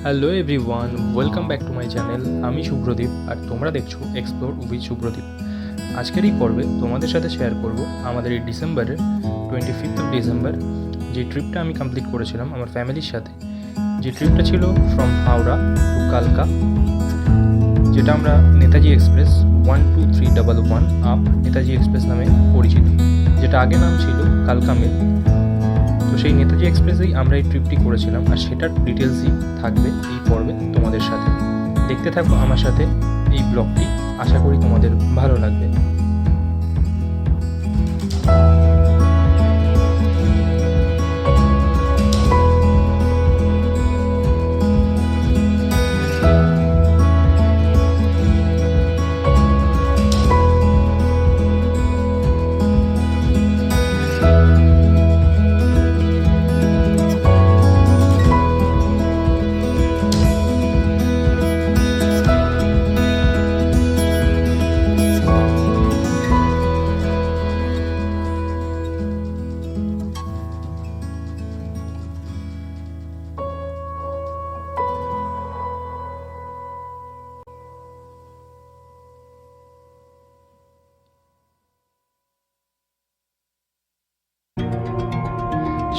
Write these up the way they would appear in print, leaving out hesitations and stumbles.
Hello everyone, welcome back to my channel. আমি শুভ্রদীপ আর তোমরা দেখছো এক্সপ্লোর উইথ শুভ্রদীপ। আজকের এই পর্বে তোমাদের সাথে শেয়ার করব আমাদের এই ডিসেম্বরের 25 ডিসেম্বর যে ট্রিপটা আমি কমপ্লিট করেছিলাম আমার ফ্যামিলির সাথে। যে ট্রিপটা ছিল ফ্রম হাওড়া টু কালকা, যেটা আমরা Netaji express 12311 up Netaji express নামে পরিচিত, যেটা আগে নাম ছিল কালকা মেল। তো সেই নেতাজি এক্সপ্রেসেই আমরা এই ট্রিপটি করেছিলাম আর সেটার ডিটেলসই থাকবে এই পর্বে তোমাদের সাথে। দেখতে থাকো আমার সাথে এই ব্লগটি, আশা করি তোমাদের ভালো লাগবে।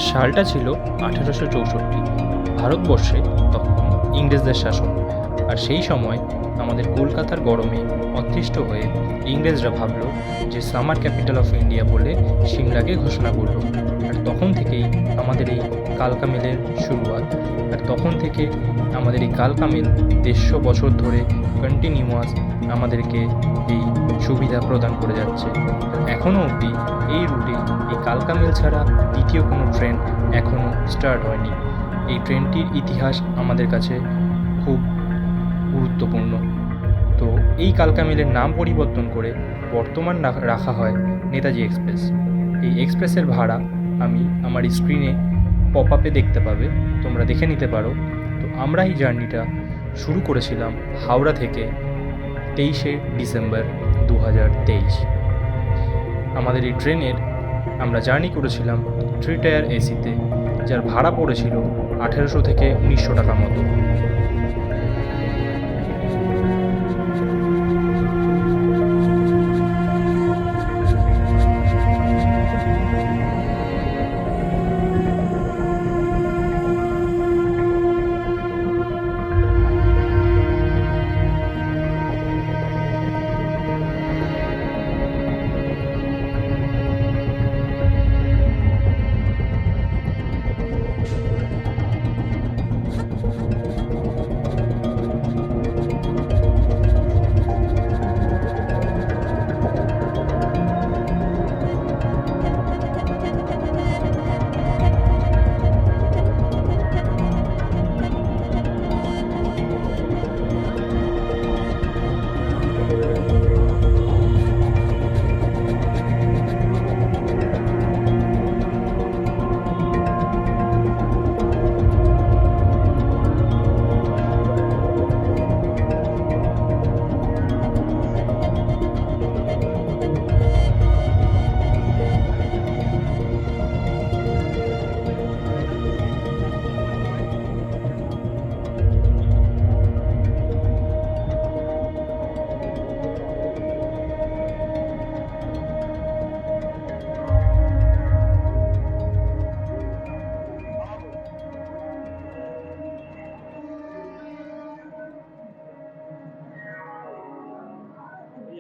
সালটা ছিল 1864। ভারতবর্ষে তখন ইংরেজদের শাসন, আর সেই সময় আমাদের কলকাতার গরমে অতিষ্ঠ হয়ে ইংরেজরা ভাবলো যে সামার ক্যাপিটাল অফ ইন্ডিয়া বলে সিমলাকে ঘোষণা করলো। আর তখন থেকেই আমাদের এই কালকা মেলের শুরুয়াত। আর তখন থেকে আমাদের এই কালকা মেল 150 বছর ধরে কন্টিনিউয়াস আমাদেরকে এই সুবিধা প্রদান করে যাচ্ছে। এখনও অবধি এই রুটে এই কালকা মেল ছাড়া দ্বিতীয় কোনো ট্রেন এখনও স্টার্ট হয়নি। এই ট্রেনটির ইতিহাস আমাদের কাছে খুব গুরুত্বপূর্ণ। তো এই কালকা মেলের নাম পরিবর্তন করে বর্তমান রাখা হয় নেতাজি এক্সপ্রেস। এই এক্সপ্রেসের ভাড়া আমি আমার স্ক্রিনে পপ আপে দেখতে পাবে, তোমরা দেখে নিতে পারো। তো আমরা এই জার্নিটা শুরু করেছিলাম হাওড়া থেকে 23 ডিসেম্বর 2023। আমাদের এই ট্রেনের আমরা জার্নি করেছিলাম 3 টায়ার এসিতে, যার ভাড়া পড়েছিল 1800 থেকে 1900 টাকা মতো।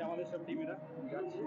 আমাদের সব টিমেরা যাচ্ছে।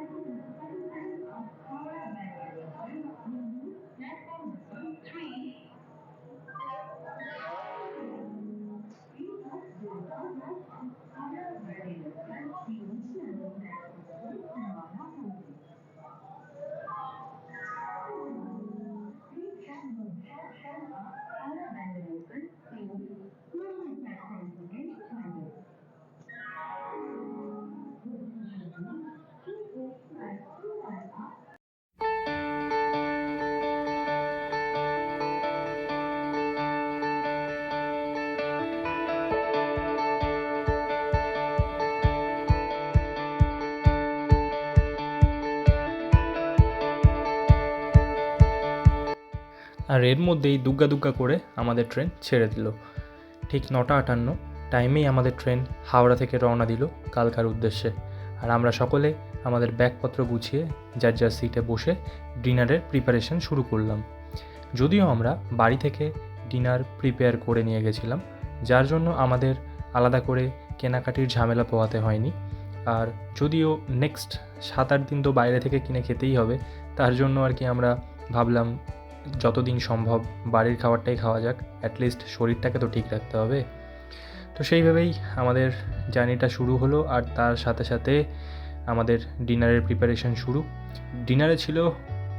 আর এর মধ্যেই দুগ্গা দুগ্গা করে আমাদের ট্রেন ছেড়ে দিল। ঠিক 9:58 টাইমেই আমাদের ট্রেন হাওড়া থেকে রওনা দিল কালকার উদ্দেশ্যে। আর আমরা সকলে আমাদের ব্যাগপত্র গুছিয়ে যার যার সিটে বসে ডিনারের প্রিপারেশন শুরু করলাম। যদিও আমরা বাড়ি থেকে ডিনার প্রিপেয়ার করে নিয়ে গেছিলাম, যার জন্য আমাদের আলাদা করে কেনাকাটির ঝামেলা পোহাতে হয়নি। আর যদিও নেক্সট 7-8 দিন তো বাইরে থেকে কিনে খেতেই হবে, তার জন্য আর কি আমরা ভাবলাম যতদিন সম্ভব বাড়ির খাবারটাই খাওয়া যাক, অ্যাটলিস্ট শরীরটাকে তো ঠিক রাখতে হবে। তো সেইভাবেই আমাদের জার্নিটা শুরু হলো। আর তার সাথে সাথে আমাদের ডিনারের প্রিপারেশন শুরু। ডিনারে ছিল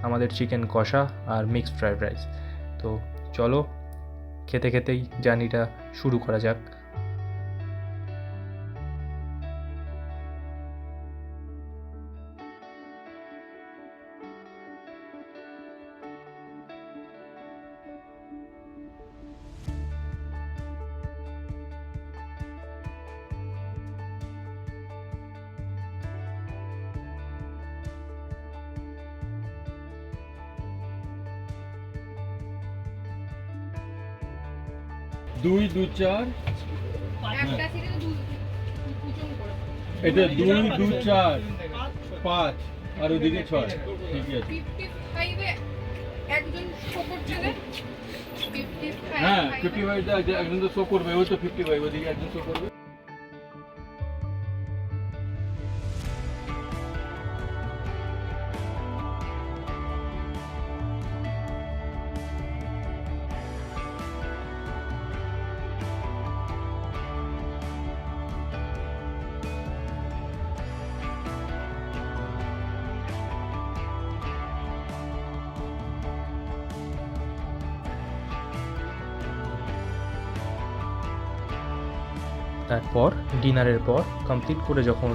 আমাদের চিকেন কষা আর মিক্সড ফ্রাইড রাইস। তো চলো খেতে খেতেই জার্নিটা শুরু করা যাক। দুই দু চার, একটা থেকে দুজন করে এটা 2, 2, 4, 5 আর ওদিকে 6। ঠিকই আছে। 55 এ একজন শো করছে না 55 হ্যাঁ 55 একজন তো শো করবে, ওই তো 55 ওদিকে একজন শো করবে। তারপর ডিনারের পর কমপ্লিট করে যখন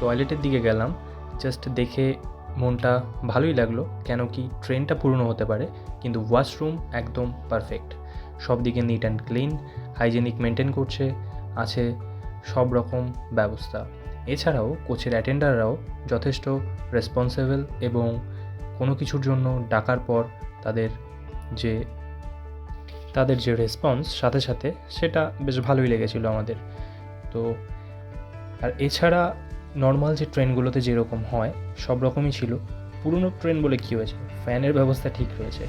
টয়লেটের দিকে গেলাম, জাস্ট দেখে মনটা ভালোই লাগলো। কেন কি ট্রেনটা পুরনো হতে পারে, কিন্তু ওয়াশরুম একদম পারফেক্ট, সব দিকে neat and clean, hygienic maintain করছে, আছে সব রকম ব্যবস্থা। এছাড়াও কোচের অ্যাটেন্ডাররাও যথেষ্ট রেসপন্সিবল এবং কোনো কিছুর জন্য ডাকার পর তাদের যে রেসপন্স সাথে সাথে সেটা বেশ ভালোই লেগেছিলো আমাদের। তো আর এছাড়া নর্মাল যে ট্রেনগুলোতে যেরকম হয় সব রকমই ছিল। পুরনো ট্রেন বলে কী হয়েছে, ফ্যানের ব্যবস্থা ঠিক রয়েছে।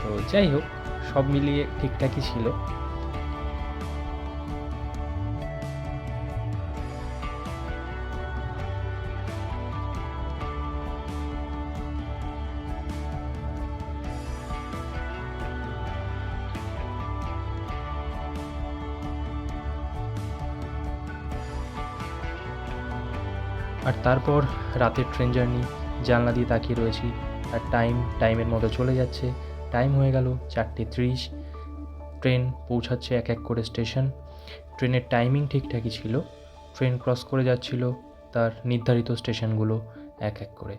তো যাই হোক, সব মিলিয়ে ঠিকঠাকই ছিল। আর তারপর রাতের ট্রেন জার্নি, জানলা দিয়ে তাকিয়ে রয়েছি আর টাইমের মতো চলে যাচ্ছে। টাইম হয়ে গেল 4:30। ট্রেন পৌঁছাচ্ছে এক এক করে স্টেশন। ট্রেনের টাইমিং ঠিকঠাকই ছিল, ট্রেন ক্রস করে যাচ্ছিল তার নির্ধারিত স্টেশনগুলো এক এক করে।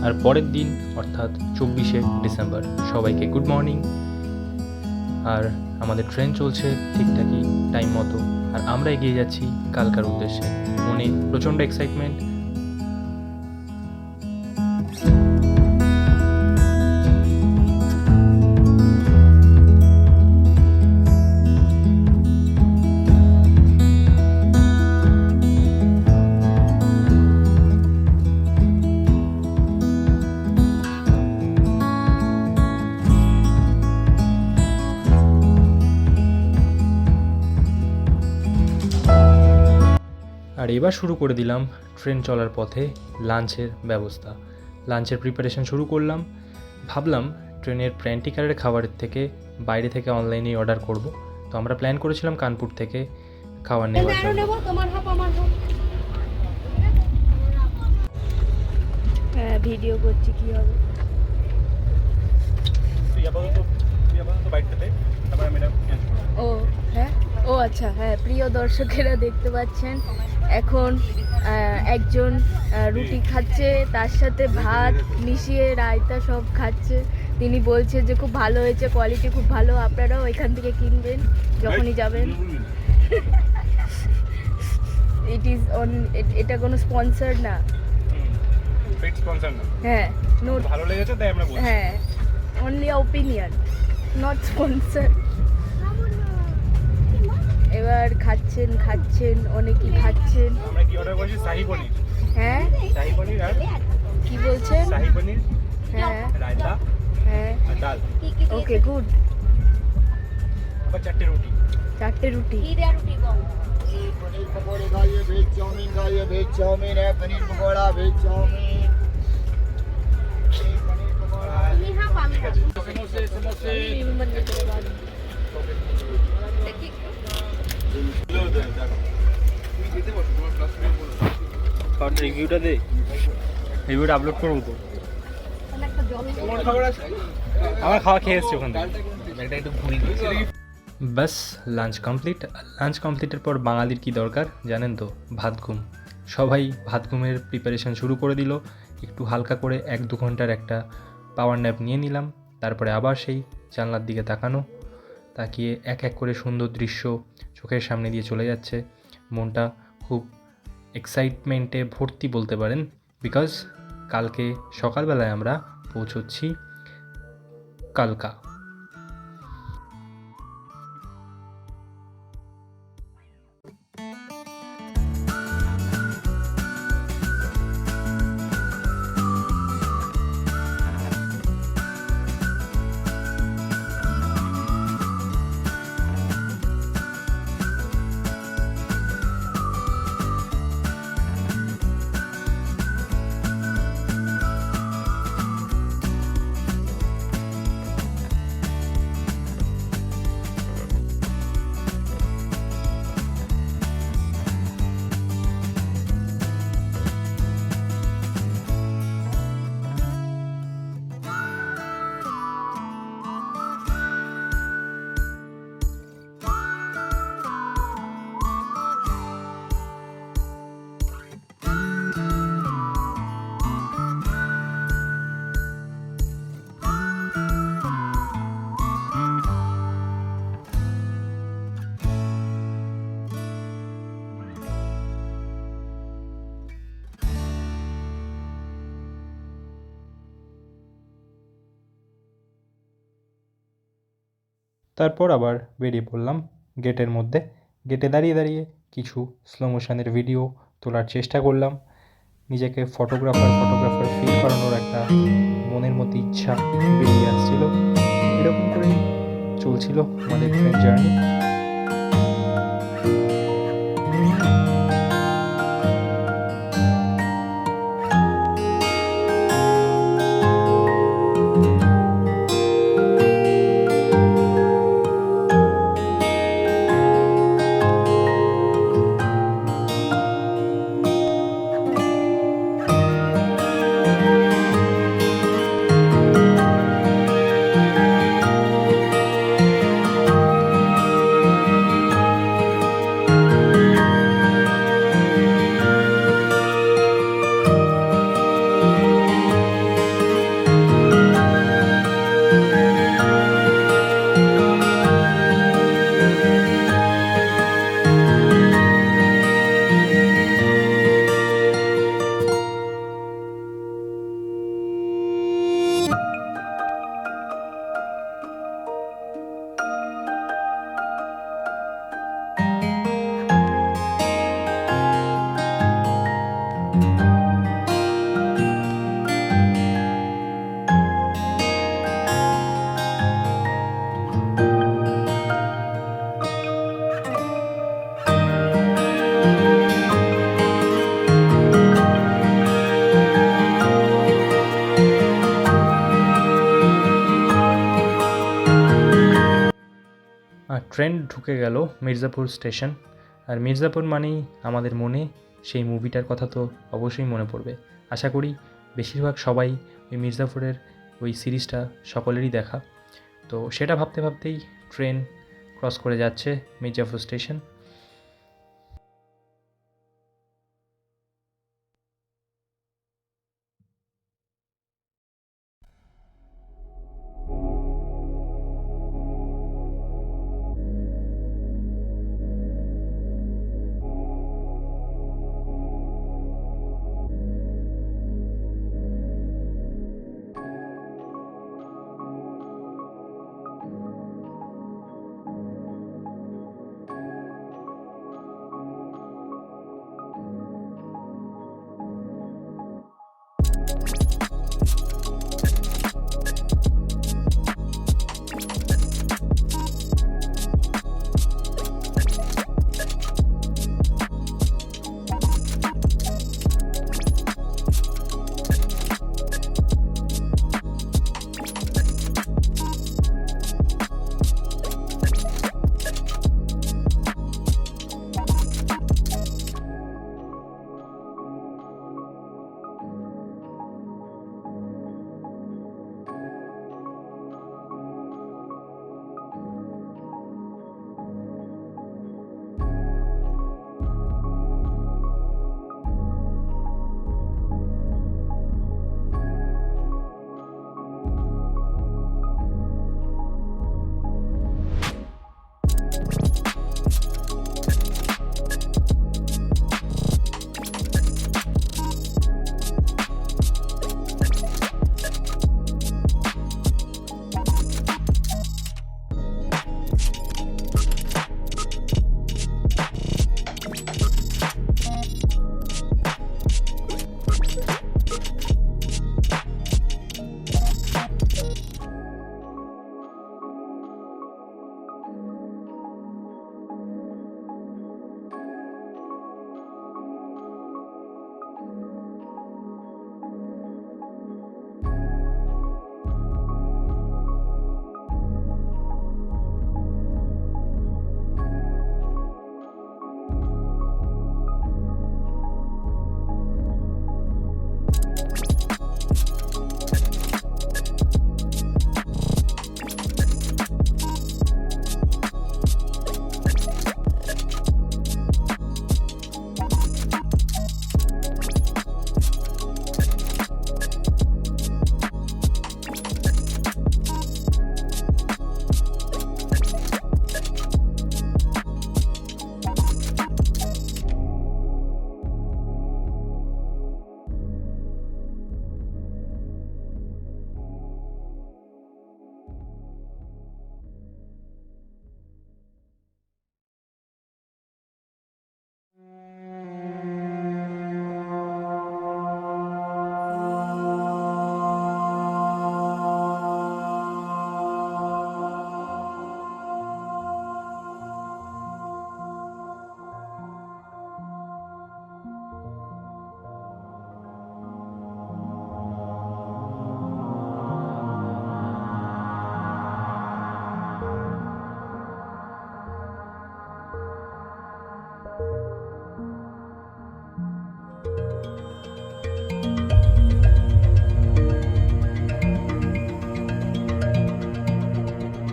আর পরের দিন অর্থাৎ 24শে ডিসেম্বর সবাইকে গুড মর্নিং। আর আমাদের ট্রেন চলছে ঠিকঠাকই টাইম মতো, আর আমরা এগিয়ে যাচ্ছি কালকার উদ্দেশ্যে। মনে প্রচণ্ড এক্সাইটমেন্ট। আর আর এবার শুরু করে দিলাম ট্রেন চলার পথে লাঞ্চের ব্যবস্থা। লাঞ্চের প্রিপারেশন শুরু করলাম। ভাবলাম ট্রেনের প্র্যান্টিকারের খাবারের থেকে বাইরে থেকে অনলাইনেই অর্ডার করব। তো আমরা প্ল্যান করেছিলাম কানপুর থেকে খাবার নেওয়ার জন্য। হ্যাঁ ভিডিও করছি কি হবে। ও হ্যাঁ, ও আচ্ছা, হ্যাঁ প্রিয় দর্শকেরা দেখতে পাচ্ছেন এখন একজন রুটি খাচ্ছে, তার সাথে ভাত মিশিয়ে রায়তা সব খাচ্ছে। তিনি বলছে যে খুব ভালো হয়েছে, কোয়ালিটি খুব ভালো, আপনারাও এখান থেকে কিনবেন যখনই যাবেন। ইট ইজ অন, এটা কোনো স্পন্সর না। হ্যাঁ নোট ভালো লেগেছে তাই আমরা বলছি। হ্যাঁ অনলি ওপিনিয়ন, নট স্পন্সর। এবার খাচ্ছেন অনেকেই খাচ্ছেন। আমরা কি অর্ডার করেছি? শাহী পনির। হ্যাঁ শাহী পনির আর কি বলছেন? শাহী পনির, হ্যাঁ রায়তা হ্যাঁ আর ডাল। Okay good. আবার 4টে রুটি। 4টে রুটি। पनीर पकौड़े खाइए, वेज चाउमीन खाइए, वेज चाउमीन है, पनीर पकौड़ा, वेज चाउमीन, पनीर पकौड़ा। ঠিক আছে। সমোসে সমোসে রিভিউটা দে, রিভিউটা আপলোড করবো তো। তোমার খবর আছে? আমার খাওয়া খেয়ে এসছি ওখান থেকে, একটা একটু ভুল ব্যাস লাঞ্চ কমপ্লিট। লাঞ্চ কমপ্লিটের পর বাঙালির কি দরকার জানেন তো, ভাত ঘুম। সবাই ভাত ঘুমের প্রিপারেশন শুরু করে দিল। একটু হালকা করে 1-2 ঘন্টার একটা পাওয়ার ন্যাপ নিয়ে নিলাম। তারপরে আবার সেই জানলার দিকে তাকিয়ে এক এক করে সুন্দর দৃশ্য চোখের সামনে দিয়ে চলে যাচ্ছে। মনটা খুব এক্সাইটমেন্টে ভর্তি বলতে পারেন, বিকজ কালকে সকালবেলায় আমরা পৌঁছচ্ছি কালকা। তারপর আবার বেরিয়ে পড়লাম গেটের মধ্যে। গেটে দাঁড়িয়ে কিছু স্লো মোশনের ভিডিও তোলার চেষ্টা করলাম। নিজেকে ফটোগ্রাফার ফিল করানোর একটা মনের মধ্যে ইচ্ছা বেরিয়ে আসছিল। এরকম করেই চলছিল আমাদের ট্রেন জার্নি। আর ট্রেন ঢুকে গেল মির্জাপুর স্টেশন। আর মির্জাপুর মানেই আমাদের মনে সেই মুভিটার কথা তো অবশ্যই মনে পড়বে। আশা করি বেশিরভাগ সবাই ওই মির্জাপুরের ওই সিরিজটা সকলেরই দেখা। তো সেটা ভাবতে ভাবতেই ট্রেন ক্রস করে যাচ্ছে মির্জাপুর স্টেশন।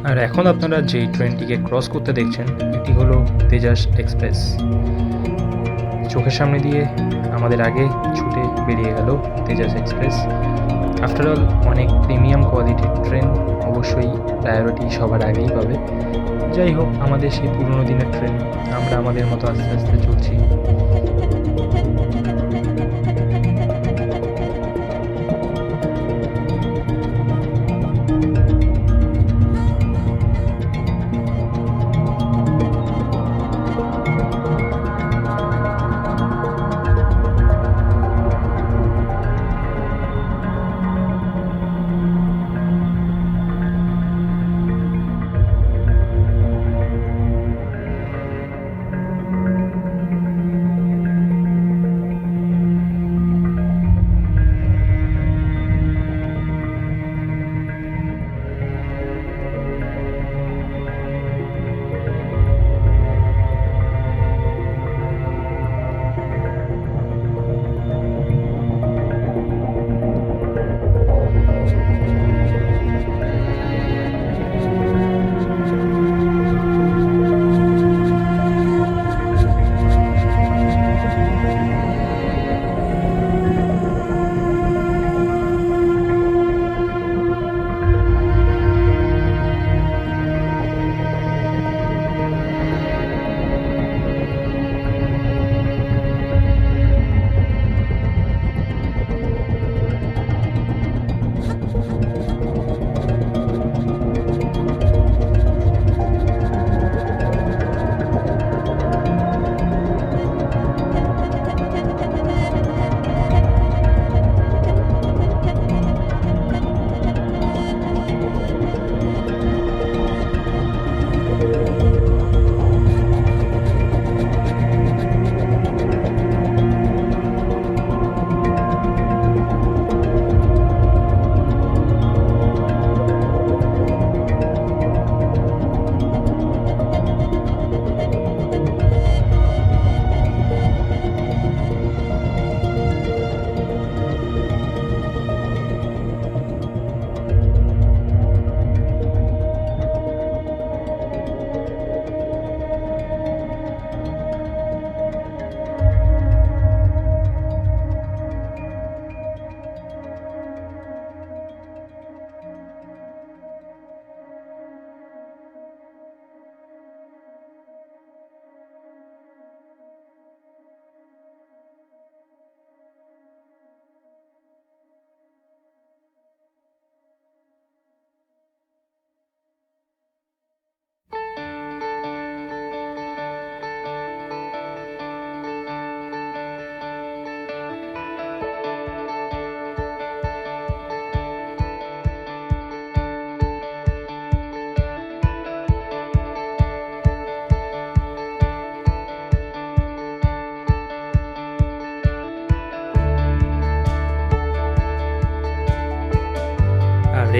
আর এখন আপনারা যেই ট্রেনটিকে ক্রস করতে দেখছেন এটি হলো তেজাস এক্সপ্রেস। চোখের সামনে দিয়ে আমাদের আগে ছুটে বেরিয়ে গেল তেজাস এক্সপ্রেস। আফটার অল অনেক প্রিমিয়াম কোয়ালিটির ট্রেন, অবশ্যই প্রায়োরিটি সবার আগেই পাবে। যাই হোক, আমাদের সেই পুরনো দিনের ট্রেন, আমরা আমাদের মতো আস্তে আস্তে চলছি।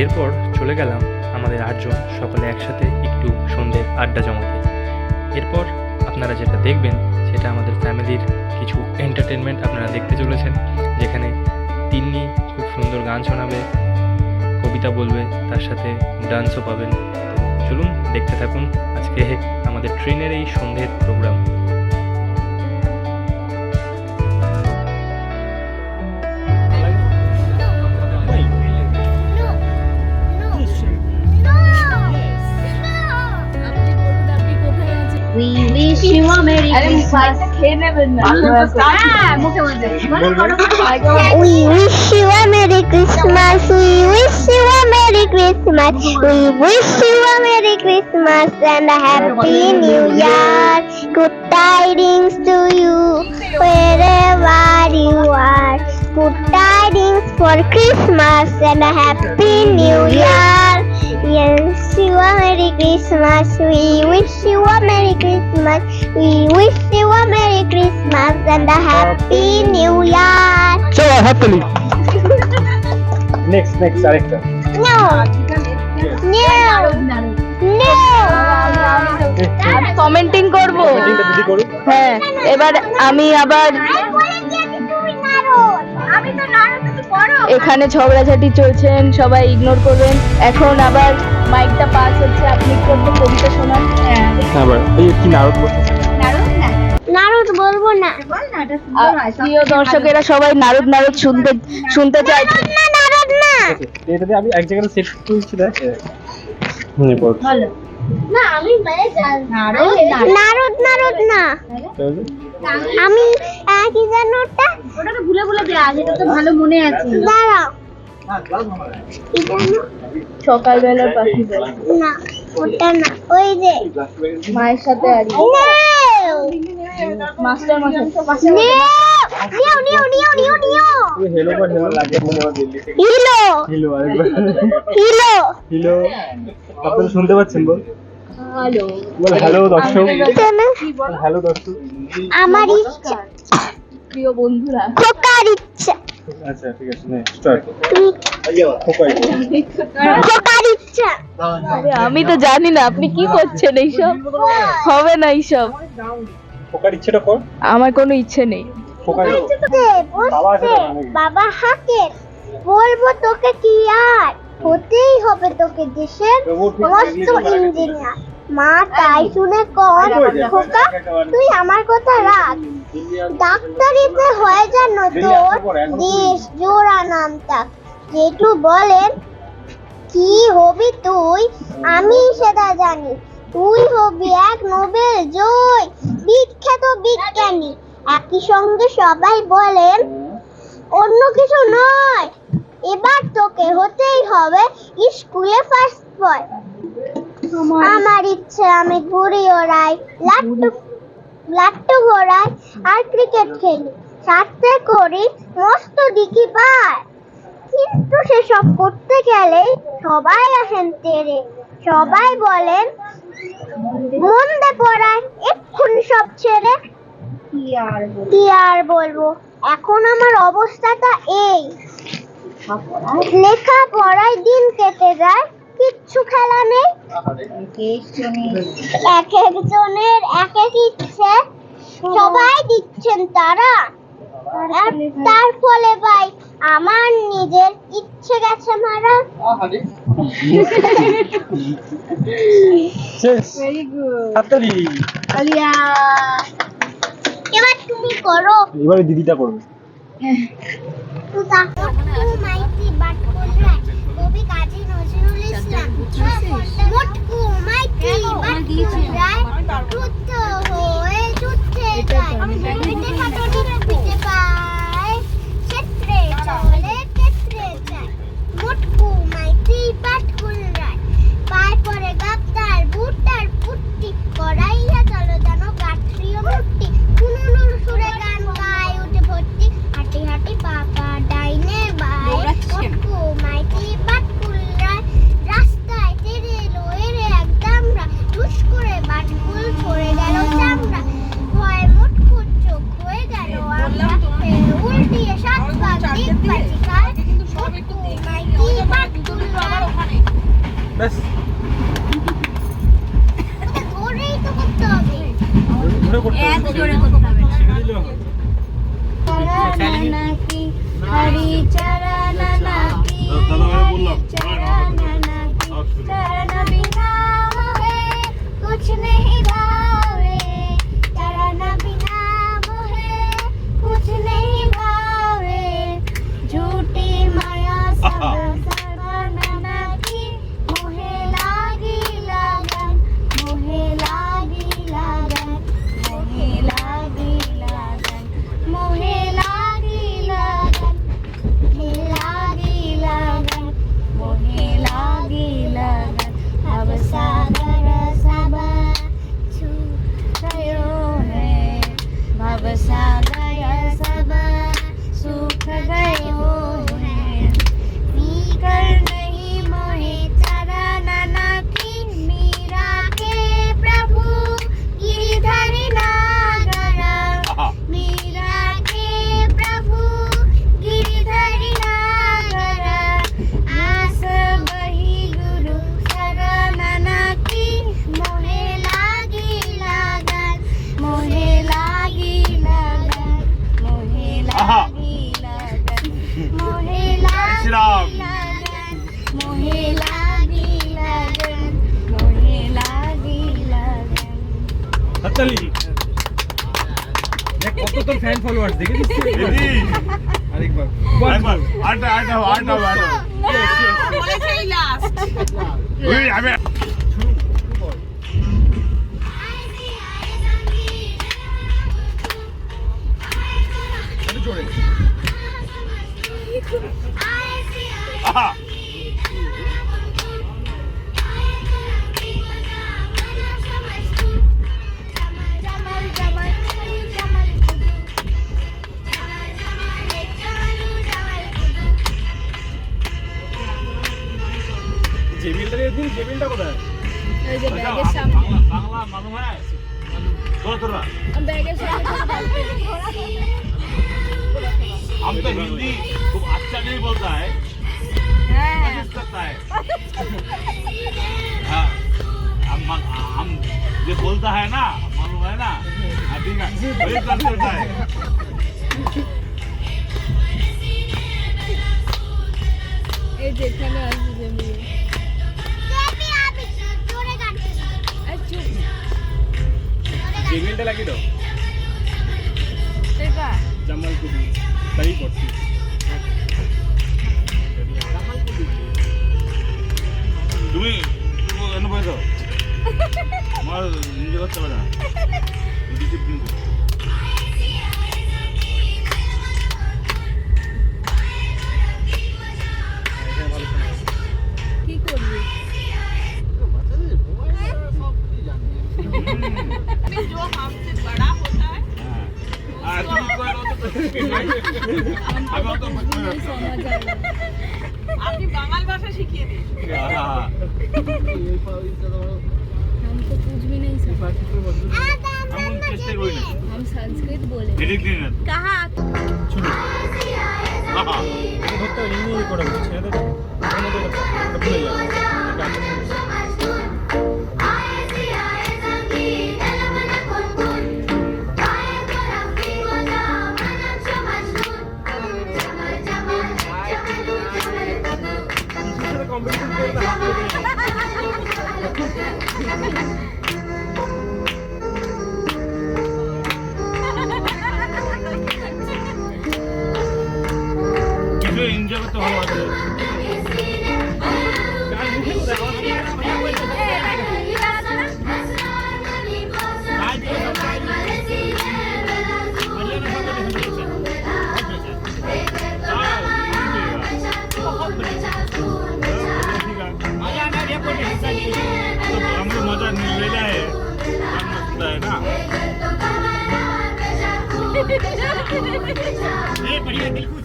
এরপর চলে গেলাম আমাদের 8 জন সকলে একসাথে একটু সন্ধ্যের আড্ডা জমাতে। এরপর আপনারা যেটা দেখবেন সেটা আমাদের ফ্যামিলির কিছু এন্টারটেনমেন্ট আপনারা দেখতে চলেছেন, যেখানে তিন্নি খুব সুন্দর গান শোনাবে, কবিতা বলবে, তার সাথে ডান্সও পাবেন। তো চলুন দেখতে থাকুন আজকে আমাদের ট্রেনের এই সন্ধ্যের programme. We wish you a Merry Christmas. খেয়ে নেবেন না। মুখে বলতে। We wish you a Merry Christmas. We wish you a Merry Christmas. We wish you a Merry Christmas and a Happy New Year. Good tidings to you wherever you are. Good tidings for Christmas and a Happy New Year. Yes, you a Merry Christmas. We wish you a Merry Christmas. We wish you a Merry Christmas and a Happy New Year. চলো হাততালি। Next আরেকটা। No. আমি commenting করব। মিটিংটা দিদি করুক। হ্যাঁ, এবার আমি আবার এখানে ঝগড়াঝাটি চলছেন, সবাই ইগনোর করবেন। এখন আবার মাইকটা পাস হচ্ছে, আপনি একটু কবিতা শোনান। আবার এই কি নারদ বলছে? নারদ বলবো না। প্রিয় দর্শকেরা সবাই নারদ শুনতে চাইছে। নারদ না। এটাতে আমি এক জায়গায় সেট করছি দেখ। বল। না আমি নারদ না। আমি কি জানো ওটা? ওটাকে ভুলে দেয়া, যেটা তো ভালো মনে আছে। দাঁড়াও। কি জানো? সকালবেলা পাখি বলে। না ওটা না, ওই যে মায়ের সাথে আর মাস্টার মশাই। হেলো বা হেলো লাগে মনে হয় দিল্লি থেকে। হিলো হিলো আরেকবার। Hilo Hilo. আপনারা শুনতে পাচ্ছেন? বল। হ্যালো। বল হ্যালো দর্শক। জানো হ্যালো দর্শক। আমার ইচ্ছা, প্রিয় বন্ধুরা, খোকার ইচ্ছা। আচ্ছা ঠিক আছে নে স্টার্ট। খোকার ইচ্ছা। আরে আমি তো জানি না আপনি কি করছেন, এইসব হবে না এইসব। খোকার ইচ্ছেটা কর। আমার কোনো ইচ্ছে নেই। খোকার বসতে বাবা হাকের বলবো তোকে কি আর হতেই হবে তোকে দেশের মস্ত ইঞ্জিনিয়ার। মা তাই শুনে কর খোকা তুই আমার কথা রাখ, ডাক্তারিতে হয়ে যেন তোর দেশ জোড়া নাম থাক। যেটু বলেন কি হবি তুই আমি সেটা জানি, তুই হবি এক নোবেল জয় বিখ্যাত বিজ্ঞানী। একই সঙ্গে সবাই বলেন অন্য কিছু নয়, এবার তোকে হতেই হবে স্কুলে ফার্স্ট বয়। আমার ইচ্ছে আমি ঘুড়ি ওড়াই, লাট্টু ঘোড়াই আর ক্রিকেট খেলি, সাথে করি মস্ত দিকি পায়। কিন্তু সেসব করতে গেলে সবাই আসেন তেরে, সবাই বলেন মন দে পড়ায় এক্ষুনি সব ছেড়ে। কি আর বলবো, এখন আমার অবস্থাটা এই, লেখা পড়ায় দিন কেটে যায়, কিচ্ছু খেলা নেই। এক একজনের এক এক ইচ্ছে সবাই দিচ্ছেন তারা, তার ফলে ভাই আমার নিজের ইচ্ছে গেছে মারা। এবার তুমি করো। এবারে দিদিটা করবে। মাইতি বাট করলে কবি কাজী নজরুল ইসলাম মোটকু মাইতি বাট করলে যুদ্ধ হয়ে যুদ্ধে যায়, পিঠে খাটনি পিঠে পায়, ক্ষেত্রে চলে ক্ষেত্রে যায়। মোটকু মাইতি বাট করলে পায় পরে গাবতার বুটার পুট্টি করাইয়া চলো জানো গাত্রীয় মুট্টি। কুনুনুর সুরে গান গায় উঠে ভর্তি, হাঁটি হাঁটি পাপা ডাইনে বাই। মোটকু মাইতি বাট করলে রাস্তায় তেরে লয়ে একদম টুস করে বাটকুল ছড়ে জোরে করতে হবে এত জোরে করতে হবে না। শিখে দিলেও হবে চরণা কি হরি চরণা কি দাদা ভাই বললাম चरण बिना मोहे कुछ नहीं भावे चरण बिना मोहे कुछ नहीं भावे झूठी माया सब सर्वनाना की मोहे लागी लगन मोहे लागी लगन मोहे लागी लगन मोहे लागी लगन लागी लगन मोहे लागी लगन अब सागर सब छू गयो है भव सागर सब सूख गयो है नीकर नहीं मोहे चरण की मीरा के प्रभु गिरधरि नागर मीरा के प्रभु गिरधरि नागर आस बही गुरु शरण की मोहे लागी लगन मोहे लागी लगन मोहे लागी लगन मोहे लागी लगन मोहे लागी लगन मोहे लागी लगन হাততালি দেখ কত তোর ফ্যান ফলোয়ার্স দেখে দিচ্ছিস আরেকবার একবার আটা ওই আমি জোরে আহা জেবিলটা দেখুন জেবিলটা কোথায় এই যে ব্যাগের সামনে বাংলা মালুম হ্যায় बोल তোরা ব্যাগের সামনে हम तो हिंदी खूब अच्छा नहीं बोलता है হ্যাঁ कोशिश करता है हाँ हम ये बोलता है ना मालूम है ना हाँ, ठीक है वही करता है এই যেখানে আসবে জমি আচ্ছা জেবিলটা লাগিয়ে দাও দেখা জামাল কুদি তাই করছি তুমি এনে বসে দাও আমার নিজে করতে পারে না ডিসিপ্লিন কি করবি আর তুমি কই না তো আমি তো সমাজ আয় আপনি বাঙাল ভাষা শিখিয়ে দিন हाँ हम तो कुछ भी नहीं समझ हम चेष्टा করি না हम संस्कृत बोले এদিক দিন না कहाँ हाँ এটা ধরতে ইংরেজি করে বলছি ছেড়ে দে ওর মধ্যে এটা ভুলে যাও এটা কম্পিটিশন করতে হাত কিছু এনজয় করতে ভালো আছে हमको मजा लेना है होता है ना बढ़िया बिल्कुल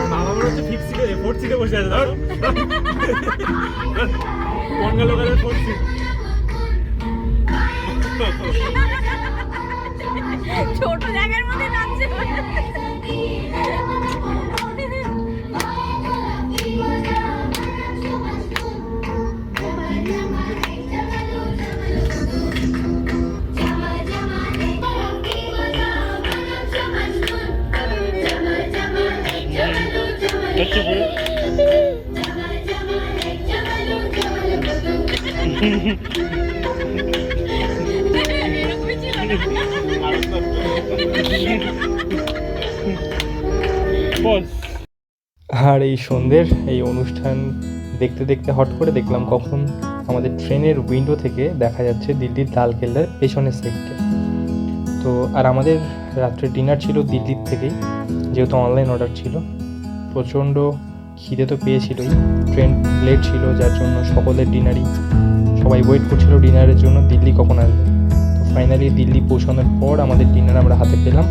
বাবা মনে হচ্ছে ফিফথ সিটে ফোর্থ সিটে বসে আছে ধর কোন লোকের ফোর্থ সিট ছোট জায়গার মধ্যে নাচছে আর এই সন্ধ্যের এই অনুষ্ঠান দেখতে দেখতে হট করে দেখলাম কখন আমাদের ট্রেনের উইন্ডো থেকে দেখা যাচ্ছে দিল্লির লালকেল্লার পেছনের সাইডে। তো আর আমাদের রাত্রে ডিনার ছিল দিল্লির থেকেই, যেহেতু অনলাইন অর্ডার ছিল। প্রচণ্ড খিদে তো পেয়েছিলই, ট্রেন লেট ছিল, যার জন্য সকলের ডিনারই সবাই ওয়েট করছিল ডিনারের জন্য দিল্লি কখন আসবে। তো ফাইনালি দিল্লি পৌঁছানোর পর আমাদের ডিনার আমরা হাতে পেলাম।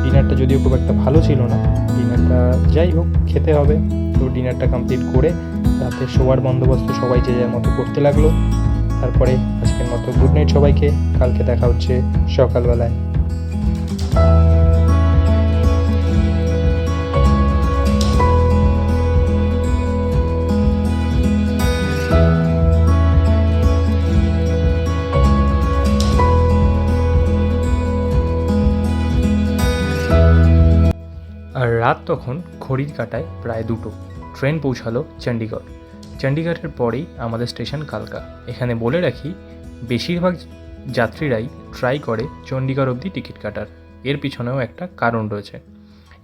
ডিনারটা যদিও খুব একটা ভালো ছিল না, ডিনারটা যাই হোক খেতে হবে। তো ডিনারটা কমপ্লিট করে রাতে শোয়ার বন্দোবস্ত সবাই যে যার মতো করতে লাগলো। তারপরে আজকের মতো গুড নাইট সবাইকে, কালকে দেখা হচ্ছে সকালবেলায়। আর রাত তখন ঘড়ির কাঁটায় প্রায় 2টো। ট্রেন পৌঁছালো চণ্ডীগড়। চণ্ডীগড়ের পরেই আমাদের স্টেশন কালকা। এখানে বলে রাখি, বেশিরভাগ যাত্রীরাই ট্রাই করে চণ্ডীগড় অবধি টিকিট কাটার। এর পিছনেও একটা কারণ রয়েছে।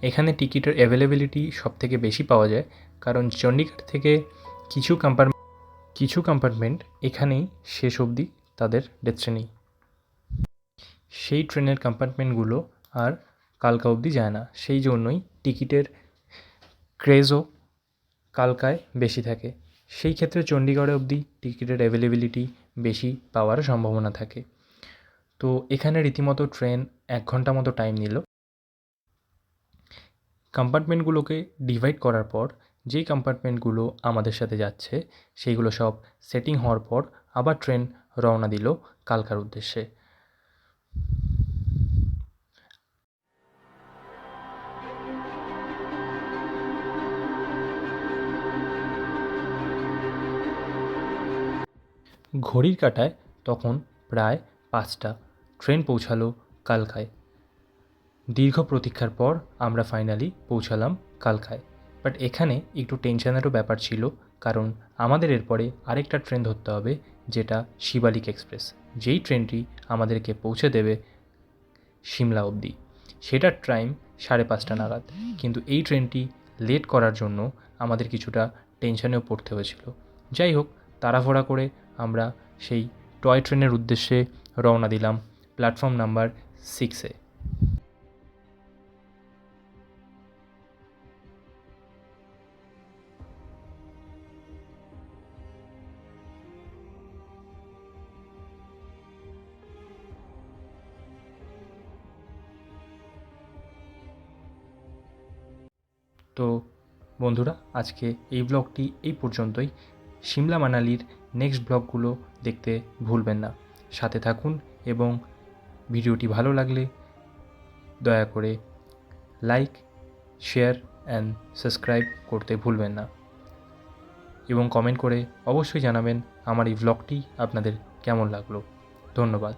এখানে টিকিটের অ্যাভেলেবিলিটি সবথেকে বেশি পাওয়া যায়, কারণ চণ্ডীগড় থেকে কিছু কম্পার্টমেন্ট এখানেই শেষ অবধি তাদের ডেস্টিনি। সেই ট্রেনের কম্পার্টমেন্টগুলো আর কালকা অবধি যায় না, সেই জন্যই টিকিটের ক্রেজও কালকায় বেশি থাকে। সেই ক্ষেত্রে চণ্ডীগড়ে অবধি টিকিটের অ্যাভেলেবিলিটি বেশি পাওয়ার সম্ভাবনা থাকে। তো এখানে রীতিমতো ট্রেন 1 ঘন্টা মতো টাইম নিল। কম্পার্টমেন্টগুলোকে ডিভাইড করার পর যেই কম্পার্টমেন্টগুলো আমাদের সাথে যাচ্ছে সেইগুলো সব সেটিং হওয়ার পর আবার ট্রেন রওনা দিল কালকার উদ্দেশ্যে। ঘড়ির কাঁটায় তখন প্রায় 5টা। ট্রেন পৌঁছালো কালকায়। দীর্ঘ প্রতীক্ষার পর আমরা ফাইনালি পৌঁছালাম কালকায়। বাট এখানে একটু টেনশনেরও ব্যাপার ছিল, কারণ আমাদের এরপরে আরেকটা ট্রেন ধরতে হবে, যেটা শিবালিক এক্সপ্রেস, যেই ট্রেনটি আমাদেরকে পৌঁছে দেবে সিমলা অবধি। সেটার টাইম 5:30 নাগাদ। কিন্তু এই ট্রেনটি লেট করার জন্য আমাদের কিছুটা টেনশনেও পড়তে হয়েছিল। যাই হোক, তাড়াহুড়া করে আমরা সেই টয় ট্রেনের উদ্দেশ্যে রওনা দিলাম প্ল্যাটফর্ম নাম্বার 6-এ। তো বন্ধুরা, আজকে এই ব্লগটি এই পর্যন্তই। সিমলা মানালির নেক্সট ব্লগগুলো দেখতে ভুলবেন না, সাথে থাকুন। এবং ভিডিওটি ভালো লাগলে দয়া করে লাইক, শেয়ার অ্যান্ড সাবস্ক্রাইব করতে ভুলবেন না। এবং কমেন্ট করে অবশ্যই জানাবেন আমার এই ব্লগটি আপনাদের কেমন লাগলো। ধন্যবাদ।